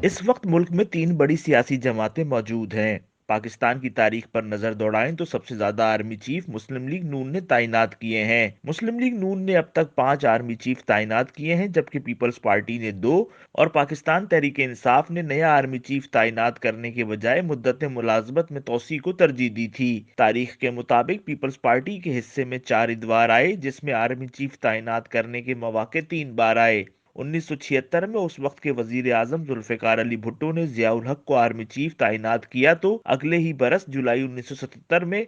اس وقت ملک میں تین بڑی سیاسی جماعتیں موجود ہیں۔ پاکستان کی تاریخ پر نظر دوڑائیں تو سب سے زیادہ آرمی چیف مسلم لیگ نون نے تعینات کیے ہیں۔ مسلم لیگ نون نے اب تک 5 آرمی چیف تعینات کیے ہیں، جبکہ پیپلز پارٹی نے 2 اور پاکستان تحریک انصاف نے نیا آرمی چیف تعینات کرنے کے بجائے مدت ملازمت میں توسیع کو ترجیح دی تھی۔ تاریخ کے مطابق پیپلز پارٹی کے حصے میں 4 ادوار آئے، جس میں آرمی چیف تعینات کرنے کے مواقع 3 بار آئے۔ 1976 میں اس وقت کے وزیر اعظم ذوالفقار علی بھٹو نے ضیاء الحق کو آرمی چیف تعینات کیا تو اگلے ہی برس جولائی 1977 میں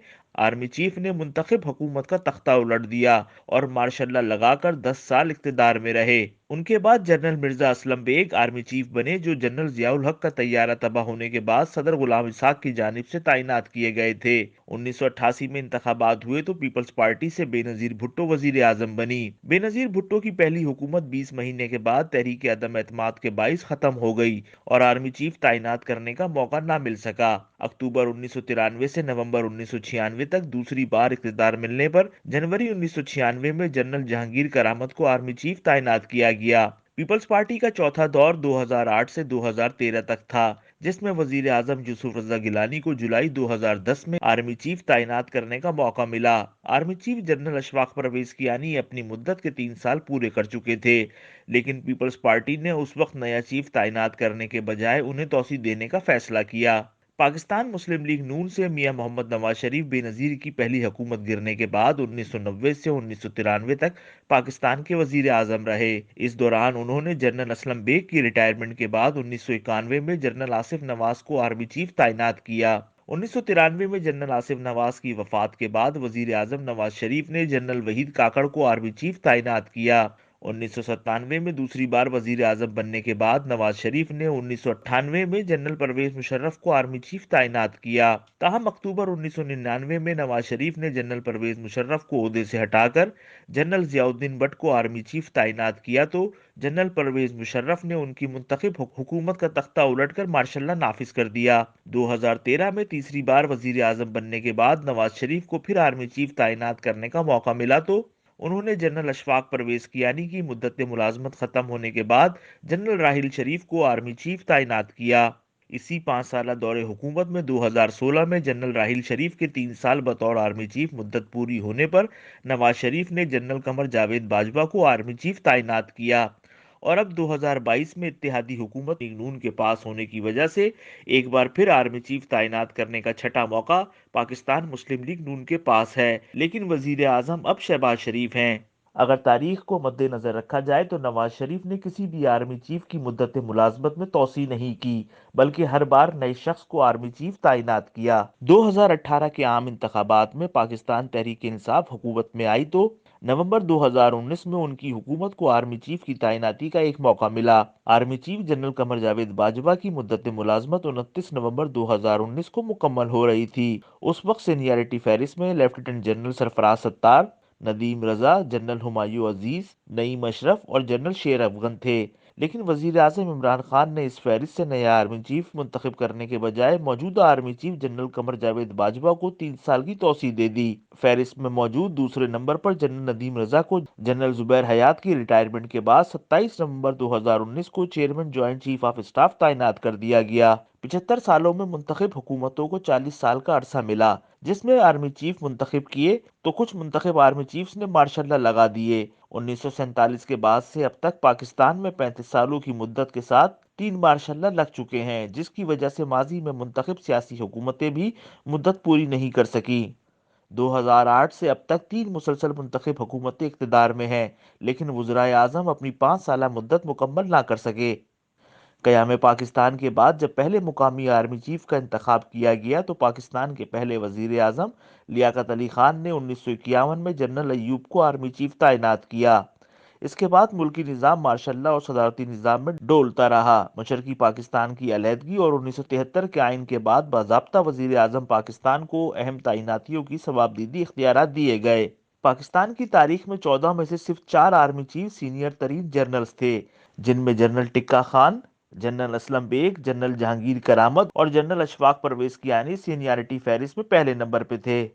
آرمی چیف نے منتخب حکومت کا تختہ الٹ دیا اور مارشل لا لگا کر 10 سال اقتدار میں رہے۔ ان کے بعد general Mirza Aslam Beg army chief بنے، جو جنرل ضیاء الحق کا طیارہ تباہ ہونے کے بعد صدر غلام اسحاق کی جانب سے تعینات کیے گئے تھے۔ 1988 میں انتخابات ہوئے تو پیپلز پارٹی سے بے نظیر بھٹو وزیر اعظم بنی۔ بے نظیر بھٹو کی پہلی حکومت 20 مہینے کے بعد تحریک عدم اعتماد کے باعث ختم ہو گئی اور آرمی چیف تعینات کرنے کا موقع نہ مل سکا۔ اکتوبر 1993 سے نومبر 1996 تک دوسری بار اقتدار ملنے پر جنوری 1996 میں جنرل جہانگیر کرامت کو آرمی چیف تعینات کیا گیا۔ پیپلز پارٹی کا چوتھا دور 2008 سے 2013 تک تھا، جس میں وزیر اعظم یوسف رضا گیلانی کو جولائی 2010 میں آرمی چیف تعینات کرنے کا موقع ملا۔ Army chief general Ashfaq Parvez Kayani اپنی مدت کے 3 سال پورے کر چکے تھے، لیکن پیپلز پارٹی نے اس وقت نیا چیف تعینات کرنے کے بجائے انہیں توسیع دینے کا فیصلہ کیا۔ پاکستان مسلم لیگ نون سے میاں محمد نواز شریف بے نظیر کی پہلی حکومت گرنے کے بعد 1990 سے 1993 تک پاکستان کے وزیر اعظم رہے۔ اس دوران انہوں نے جنرل اسلم بیگ کی ریٹائرمنٹ کے بعد 1991 میں جنرل آصف نواز کو آرمی چیف تعینات کیا۔ 1993 میں جنرل آصف نواز کی وفات کے بعد وزیر اعظم نواز شریف نے جنرل وحید کاکڑ کو آرمی چیف تعینات کیا۔ 1997 میں دوسری بار وزیر اعظم بننے کے بعد نواز شریف نے 1998 میں جنرل پرویز مشرف کو آرمی چیف تعینات کیا۔ تاہم اکتوبر 1999 میں نواز شریف نے جنرل پرویز مشرف کو عہدے سے ہٹا کر جنرل ضیاء الدین بٹ کو آرمی چیف تعینات کیا تو جنرل پرویز مشرف نے ان کی منتخب حکومت کا تختہ الٹ کر مارشل لا نافذ کر دیا۔ 2013 میں تیسری بار وزیر اعظم بننے کے بعد نواز شریف کو پھر آرمی چیف تعینات کرنے کا موقع ملا تو انہوں نے جنرل اشفاق پرویز کیانی کی مدت ملازمت ختم ہونے کے بعد جنرل راحیل شریف کو آرمی چیف تعینات کیا۔ اسی 5 سالہ دور حکومت میں 2016 میں جنرل راحیل شریف کے 3 سال بطور آرمی چیف مدت پوری ہونے پر نواز شریف نے جنرل قمر جاوید باجوہ کو آرمی چیف تعینات کیا اور اب 2022 میں اتحادی حکومت نون کے پاس ہونے کی وجہ سے ایک بار پھر آرمی چیف تعینات کرنے کا چھٹا موقع پاکستان مسلم لیگ نون کے پاس ہے، لیکن وزیر اعظم اب شہباز شریف ہیں۔ اگر تاریخ کو مد نظر رکھا جائے تو نواز شریف نے کسی بھی آرمی چیف کی مدت ملازمت میں توسیع نہیں کی، بلکہ ہر بار نئے شخص کو آرمی چیف تعینات کیا۔ 2018 کے عام انتخابات میں پاکستان تحریک انصاف حکومت میں آئی تو نومبر 2019 میں ان کی حکومت کو آرمی چیف کی تعیناتی کا ایک موقع ملا۔ Army chief general Qamar Javed Bajwa کی مدت ملازمت 29 نومبر 2019 کو مکمل ہو رہی تھی۔ اس وقت سینیارٹی فہرست میں لیفٹیننٹ جنرل سرفراز ستار، ندیم رضا، جنرل ہمایوں عزیز، نعیم اشرف اور جنرل شیر افغن تھے، لیکن وزیر اعظم عمران خان نے اس فہرست سے نیا آرمی چیف منتخب کرنے کے بجائے موجودہ army chief general Qamar Javed Bajwa کو 3 سال کی توسیع دے دی۔ فہرست میں موجود دوسرے نمبر پر جنرل ندیم رضا کو جنرل زبیر حیات کی ریٹائرمنٹ کے بعد 27 نومبر 2019 کو chairman joint chief of staff تعینات کر دیا گیا۔ 75 سالوں میں منتخب حکومتوں کو 40 سال کا عرصہ ملا، جس میں آرمی چیف منتخب کیے تو کچھ منتخب آرمی چیفز نے مارشل لا لگا دیے۔ 1947 کے بعد سے اب تک پاکستان میں 35 سالوں کی مدت کے ساتھ 3 مارشل لا لگ چکے ہیں، جس کی وجہ سے ماضی میں منتخب سیاسی حکومتیں بھی مدت پوری نہیں کر سکیں۔ 2008 سے اب تک 3 مسلسل منتخب حکومتیں اقتدار میں ہیں، لیکن وزرائے اعظم اپنی 5 سالہ مدت مکمل نہ کر سکے۔ قیام پاکستان کے بعد جب پہلے مقامی آرمی چیف کا انتخاب کیا گیا تو پاکستان کے پہلے وزیر اعظم لیاقت علی خان نے 1951 میں جنرل ایوب کو آرمی چیف تعینات کیا۔ اس کے بعد ملکی نظام مارشل لا اور صدارتی نظام میں ڈولتا رہا۔ مشرقی پاکستان کی علیحدگی اور 1973 کے آئین کے بعد باضابطہ وزیر اعظم پاکستان کو اہم تعیناتیوں کی صوابدیدی اختیارات دیے گئے۔ پاکستان کی تاریخ میں 14 میں سے صرف 4 آرمی چیف سینئر ترین جنرلز تھے، جن میں general Tikka Khan, general Aslam Beg, general Jehangir Karamat اور جنرل اشفاق پرویز کیانی سینیارٹی فہرست میں پہلے نمبر پہ تھے۔